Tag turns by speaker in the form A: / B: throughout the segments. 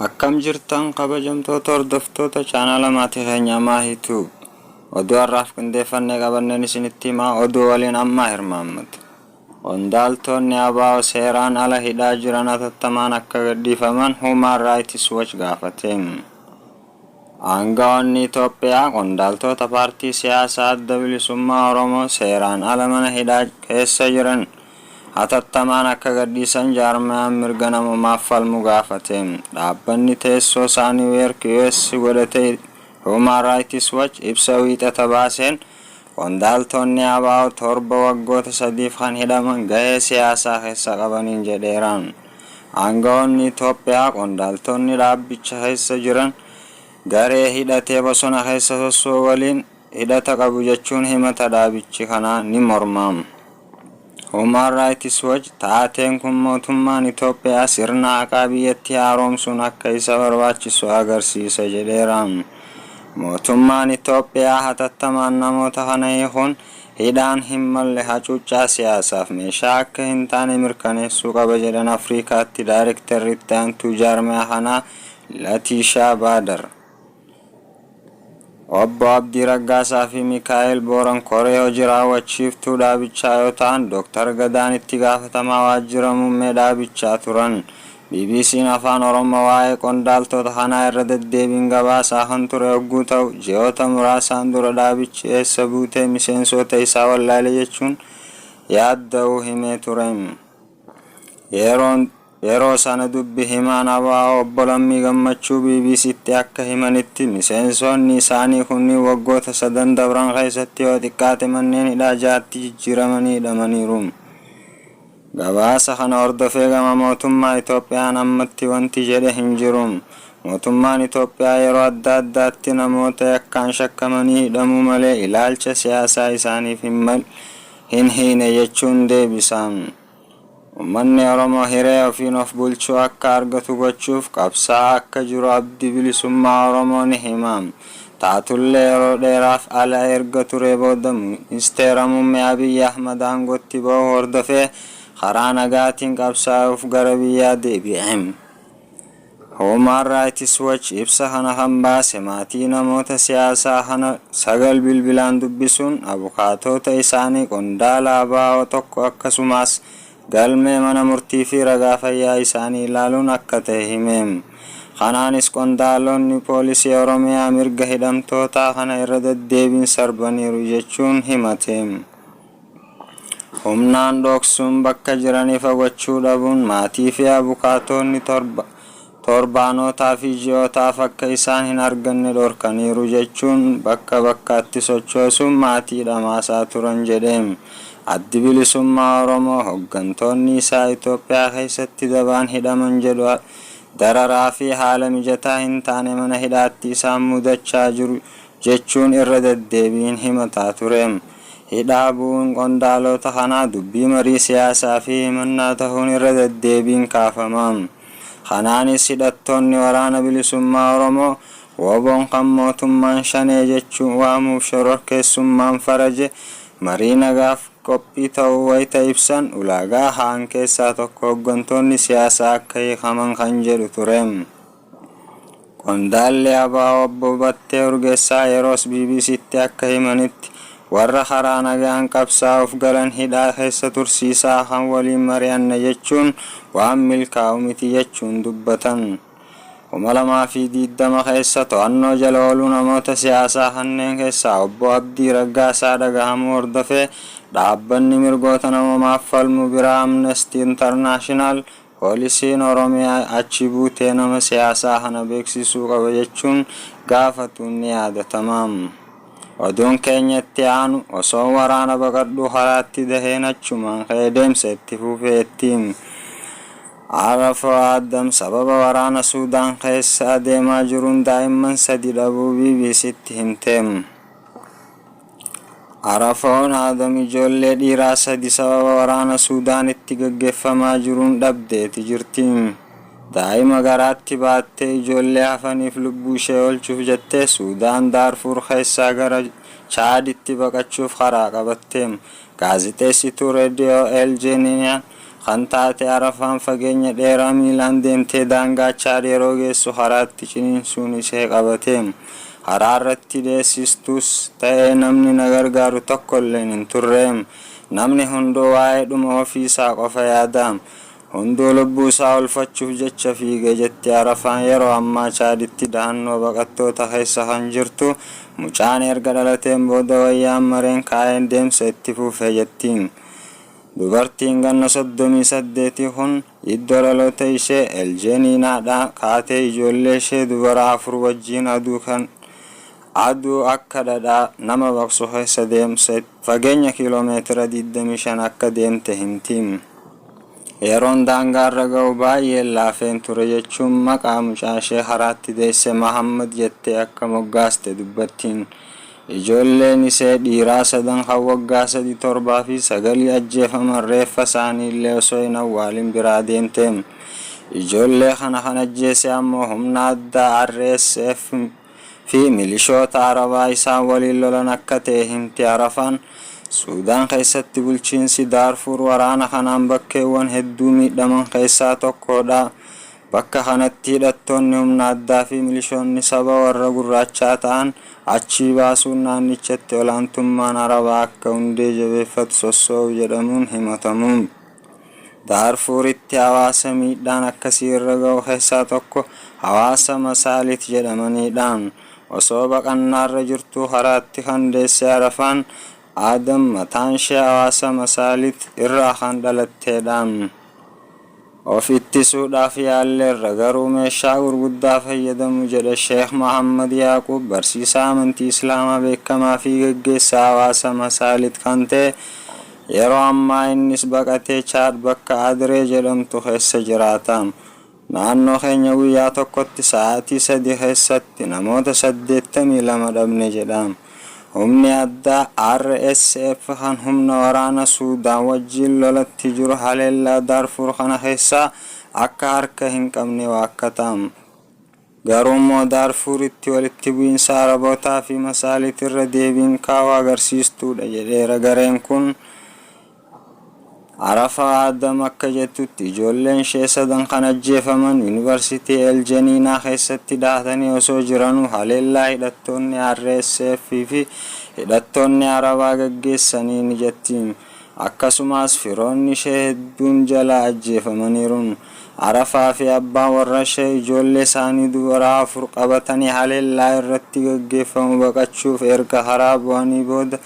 A: Akkam jirtan kabajamtoota hordoftoota chaanala maatii keenyaa maahituu oduu har'aaf qindeeffannee qabanneen isinitti himaa oduu waliin ammaa hirmaammatu. Qondaaltonni ABO seeraan ala hidhaa jiran hatattamaan akka gadhiifaman Human Rights Watch gaafate. Aangawoonni Itoophiyaa qondaaltota paartii siyaasaa Adda Bilisummaa Oromoo seeraan ala mana hidhaa keessa jiran hatattamaan akka gadhiisan jaarmayaan mirga namoomaaf falmu gaafate. Dhaabbanni teessoo isaanii weerki US godhate Human Rights Watch ibsa wiixata baaseen qondaaltonni ABO torba waggoota 3 kan hidhaman gahee siyaasaa keessa qabaniin jedheeraan. Aangawoonni Itoophiyaa qondaaltonni dhaabbicha keessa jiran garee hidhatee bosona keessa sossoo waliin hidhata qabu jechuun himata dhaabichi kanaa ni mormaam. Human Rights Watch taateen kun mootummaan Itoophiyaa sirna haqaa biyyattii haaromsuun akka isa barbaachisu agarsiisa jedheeraan. Mootummaan Itoophiyaa hatattamaan namoota kana hiikuun hidhaan hin malle hacuuccaa siyaasaaf meeshaa akka hin taane mirkaneessuu qaba jedhan Afrikaatti daayirektarri itti aantuu jaarmaya kanaa Latishaa Baadar. Obbo Abdii Raggaasaa fi Mikaa'el Booran Koree hojii raawwachiiftuu dhaabichaa yoo ta'an Dr. Gadaan itti gaafatamaa waajjira muummee dhaabichaa turan. BBC'n afaan Oromoo waa'ee qondaaltota kanaa irra deddeebiin gabaasaa kan ture yogguu ta'u ji'oota muraasaan dura dhaabichi eessa buutee miseensota isaa wallaale jechuun yaadda'uu himee ture. Yeroo sana dubbi himaan ABO obbo Lammii Gammachuu BBC'tti akka himanitti miseensonni isaanii kunniin waggoota 3 dabran keessatti yoo xiqqaate manneen hidhaa 6tti jijjiiramanii hidhamaniiru. Gabaasa kana hordofee gama mootummaa Itoophiyaan ammatti wanti jedhe hin jiru. Mootummaan Itoophiyaa yeroo adda addaatti namoota yakkaan shakkamanii hidhamuu malee ilaalcha siyaasaa isaaniif hin hiine jechuun deebisaan. Uummanni Oromoo hiree ofiin of bulchuu akka argatu gochuuf qabsaa'aa akka jiru abdii bilisummaa Oromoo ni himam. Taatullee yeroo dheeraaf ala erga ture booda ministeera muummee Abiy Ahmad aangootti ba'uu hordofee karaa nagaatiin qabsaa'uuf gara biyyaa deebi'e. Human Rights Watch ibsa kana kan baase maatii namoota siyaasaa kana 9 bilbilaan dubbisuun abukaatota isaanii qondaala ABO tokko akkasumas galmee mana murtii fi ragaa fayyaa isaanii ilaaluun akka ta'e hime. Kanaanis qondaalonni poolisii Oromiyaa mirga hidhamtootaa kana irra deddeebiin sarbaniiru jechuun himate. Humnaan dhoksuun bakka jiranii fagachuu dhabuun maatii fi abukaatonni torbaanotaa fi ji'ootaaf akka isaan hin arganne dhorkaniiru jechuun bakka bakkaatti sochoosuun maatii dhamaasaa turan jedheem. Addi Bilisummaa Oromoo hooggantoonni isaa Itoophiyaa keessatti dabaan hidhaman jedhu dararaa fi haala mijataa hin taane mana hidhaatti isaan mudachaa jiru jechuun irra deddeebiin himataa ture. Hidhaa bu'uun qondaalota kanaa dubbii marii siyaasaa fi himannaa ta'uun irra deddeebiin kaafamam. Kanaanis hidhattoonni waraana bilisummaa Oromoo WBOn kan mootummaan shanee jechuun waamuuf shororkeessummaan faraje marii nagaaf qophii ta'uu wayita ibsan ulaagaa haan keessaa tokko hooggantoonni siyaasaa akka hiikaman kan jedhu ture. Qondaalli ABO obbo Battee Urgeessaa yeroos BBC'tti akka himanitti warra karaa nagaan qabsaa'uuf galan hidhaa keessa tursiisaa kan waliin mari'anne jechuun waan milkaa'u miti jechuun dubbatan. 2020 keessa to'annoo jala ooluu namoota siyaasaa kanneen keessaa obbo Abdii Raggaasaa dhagahamuu hordofee dhaabbanni mirgoota namoomaaf falmu biraa Amnesty International poolisiin Oromiyaa achi buutee nama siyaasaa kana beeksisuu qaba jechuun gaafatuun ni yaadatama. Oduun keenyatti aanu osoo waraana baqadhuu karaatti daheen achumaan ka'ee deemsa itti fufeettiin. Arafoo Adam sababa waraana Suudaan keessa adeemaa jiruun daa'imman 3 dhabuu BBC'tti himteem. Arafoon Adam ijoollee dhiiraa 3 sababa waraana Suudaanitti gaggeeffamaa jiruun dhabdeeti jirti. Daa'ima garaatti baattee ijoollee hafaniif lubbuu ishee oolchuuf jettee Suudaan Daarfuur keessaa gara Chaaditti baqachuuf karaa qabatteem. Gaazexeessituu reediyoo El Jeniiniyaan خانتات عرفان فجنة ديرامي لاندين تدانغا چاري روغي سخرات تشنين سوني سيقابتهم حرارت ديسيستوس تاي نمني نغرغارو تقلين انترهم نمني هندو وايد موفيسا قفيادام هندو لبوسا والفتشوف جتش فيغ جت عرفان يرو أما چادت دهنو بقتو تخيس خنجرتو مچان ارگدلتين بودا ويام مرين كاين ديم ستفو فجتين dubartiin ganna 38 kun iddolaloota ishee Eljeniinaadha kaatee ijoollee ishee dubara 4 wajjin aduu akka dhadhaa nama baqsu keessa deemse fageenya kiiloomeetira 25 akka deemte himti. Yeroon daangaarra ga'u baay'ee laafeen ture jechuun maqaa mucaa ishee haraatti deesse Mahammad jettee akka moggaaste dubbattiin. Ijoolleen isee dhiiraa 3 kan waggaa 3, 7 fi 9 ajjeefaman reeffa isaanii illee osoo hin awwaalin biraa deemte. Ijoollee kana kan ajjeese ammoo humna addaa RSF fi milishoota Arabaa isaan waliin lolan akka ta'e himti. Arafaan Suudaan keessatti bulchiinsi Daarfur waraana kanaan bakkeewwan hedduu miidhaman keessaa tokkodha. Bakka kanatti hidhattoonni humna addaa fi milishoonni saba warra gurraachaa ta'an achi baasuun naannichatti olaantummaan Arabaa akka hundee jabeeffatu sossoo'u jedhamuun himatamu. Daarfuritti hawaasa miidhaan akkasii irra ga'u keessaa tokko hawaasa Masaalit jedhamanidha. Osoo baqannaarra jirtu haraatti kan deesse Arafaan Adam mataan ishee hawaasa Masaalit irraa kan dhalatteedha. Of ittisuudhaaf yaalleerra garuu meeshaa gurguddaa fayyadamu jedha Sheekh Muhammad Yaaqub barsiisaa amantii Islaamaa beekamaa fi gaggeessaa hawaasa Masaalit kan ta'e. Yeroo ammaa innis baqatee Chaad bakka Adree jedhamtu keessa jiraata. Naannoo keenya guyyaa tokkotti sa'aatii 3 keessatti namoota 82 dhabne jedha. Humni addaa RSF kan humna waraana Suudaan wajjin lolatti jiru haleellaa Daarfur kana keessaa akka harka hin qabne waakkata. Garuu Daarfuritti walitti bu'iinsa Arabootaa fi Masaalit irra deebiin kaa'u agarsiistuudha jedheera gareen kun. Arafaa Adam akka jettutti ijoolleen ishee 3 kan ajjeefaman yuunivarsiitii Eljeniinaa keessatti dhahatanii osoo jiranuu haleellaa hidhattoonni RSF fi hidhattoonni Arabaa gaggeessanii ni jetti. Akkasumas firoonni ishee hedduun jala ajjeefamaniiru. Arafaa fi abbaan warra ishee ijoollee isaanii dubara 4 qabatanii haleellaa irratti gaggeeffamu baqachuuf erga karaa bu'anii booda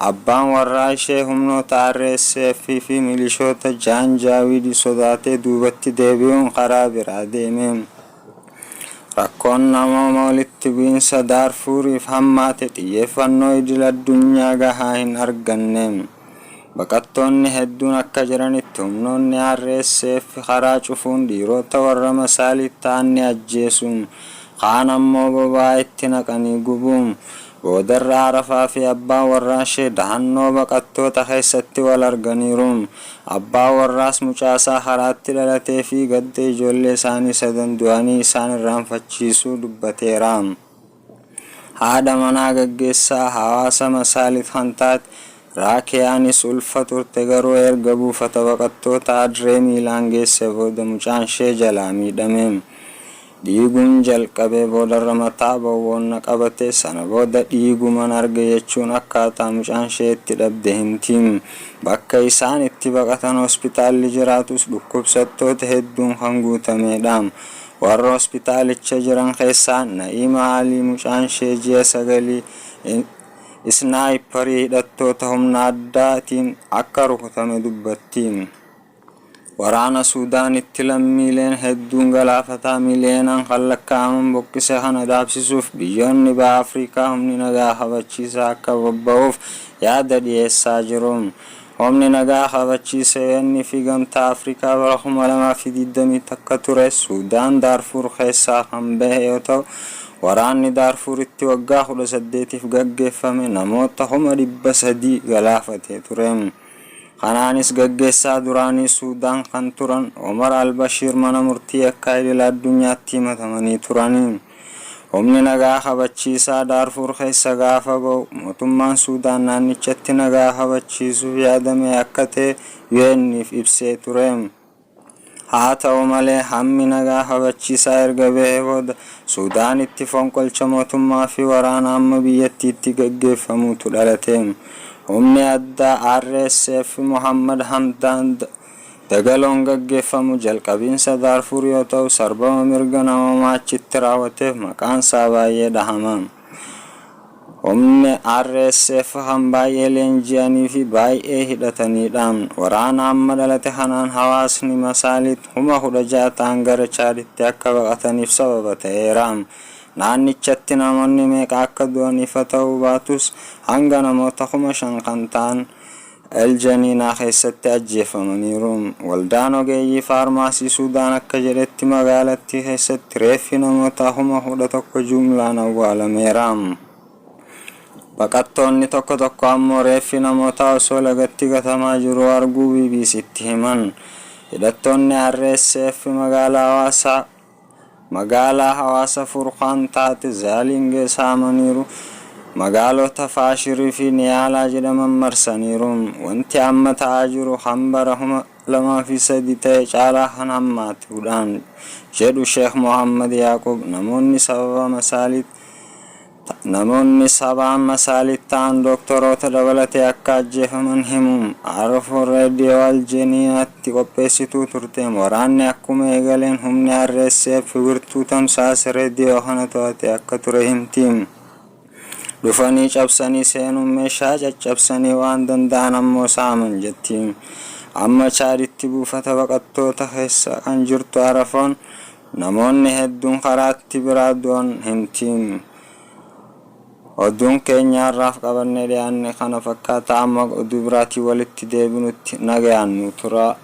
A: abbaan warraa ishee humnoota RSF fi milishoota Jaanjaawidii sodaatee duubatti deebi'uun karaa biraa deeme. Rakkoon namoota walitti bu'iinsa Daarfuriif hammaate xiyyeeffannoo idil addunyaa gahaa hin arganne. Baqattoonni hedduun akka jiranitti humnoonni RSF karaa cufuun dhiirota warra Masaalit ta'an ni ajjeesu. Kaan ammoo boba'aa itti naqanii gubu. Boodarra Arafaa fi abbaan warraa ishee dahannoo baqattoota keessatti wal arganiiru. Abbaan warraas mucaasaa haraatti dhalatee fi gadda ijoollee isaanii 3 du'anii isaan irraanfachiisuu dubbateera. Haadha manaa gaggeessaa hawaasa Masaalit kan taate Raakiyaanis ulfa turte garuu erga buufata baqattoota Adree miilaan geesse booda mucaan ishee jalaa miidhame. Dhiiguun jalqabee boodarra mataa bowwoonna qabate sana booda dhiiguman arge jechuun akkaataa mucaan ishee itti dhabde himti. Bakka isaan itti baqatan hospitaalli jiraatus dhukkubsattoota hedduun kan guutamedha. Warra hospitaalicha jiran keessaa Na'iima Alii mucaan ishee ji'a 9 Isnaayiparii hidhattoota humna addaatiin akka rukutame dubbatti. Waraana Suudaanitti lammiileen hedduun galaafataa miiliyeenaan kan lakkaa'aman boqqise kana dhaabsisuuf biyyoonni baha Afrikaa humni nagaa kabachiisaa akka bobba'uuf yaada dhiyeessaa jiru. Humni nagaa kabachiisaa inni fi gamtaa Afrikaa bara 2020 akka ture Suudaan Daarfur keessaa kan bahe yoo ta'u waraanni Daarfuritti waggaa 18f gaggeeffame namoota 300 galaafatee ture. Kanaanis gaggeessaa duraanii Suudaan kan turan Omar al-Bashir mana murtii akka idil addunyaatti himatamanii turani. humni nagaa kabachiisaa Daarfur keessa gaafa ba'u mootummaan Suudaan naannichatti nagaa kabachiisuuf yaadame akka ta'e UN'if ibsee ture. haa ta'u malee hammi nagaa kabachiisaa erga bahee booda Suudaanitti fonqolcha mootummaa fi waraana amma biyyattiitti gaggeeffamutu dhalate. humni addaa RSF Mohammad Hamdan Dagaloon gaggeeffamu jalqabiinsa Daarfur yoo ta'u sarbama mirga namoomaa achitti raawwateef maqaan isaa baay'ee dhahama. humni RSF kan baay'ee leenji'anii fi baay'ee hidhataniidha. waraana amma dhalate kanaan hawaasni Masaalit 16,000 ta'an gara Chaaditti akka baqataniif sababa ta'eera. naannichatti namoonni meeqa akka du'an ifa ta'uu baatus hanga namoota 5,000 kan ta'an Aljaniinaa keessatti ajjeefamaniiru. waldaan ogeeyyii faarmaasii Suudaan akka jedhetti magaalattii keessatti reeffi namoota 11,000 jumlaan awwaalameera. baqattoonni tokko tokko ammoo reeffi namoota osoo lagatti gatamaa jiru arguu BBC'tti himan. hidhattoonni RSF magaalaa hawaasa Furqaan taate Zaalinge saamaniiru. magaalota Faashirii fi Niyaalaa jedhaman marsaniiru. wanti amma ta'aa jiru hambara 2003 ta'e caalaa kan hammaatuudhaan jedhu Sheekh Mohammad Yaaqub. namoonni sabaan Masaalit ta'an doktoroota dabalatee akka ajjeefaman himu. Arfur reediyoo Aljaniinaatti qopheessituu turte. waraanni akkuma eegaleen humni RSF wirtuu tamsaasa reediyoo kana to'ate akka ture himti. dhufanii cabsanii seenuun meeshaa caccabsanii waan danda'an ammoo saaman jetti. amma Chaaditti buufata baqattoota keessa kan jirtu Arafoon namoonni hedduun karaatti biraa du'an himti. oduun keenyaarraaf qabannee dhiyaanne kana fakkaata. amma oduu biraatii walitti deebinutti nagayaan nu tura.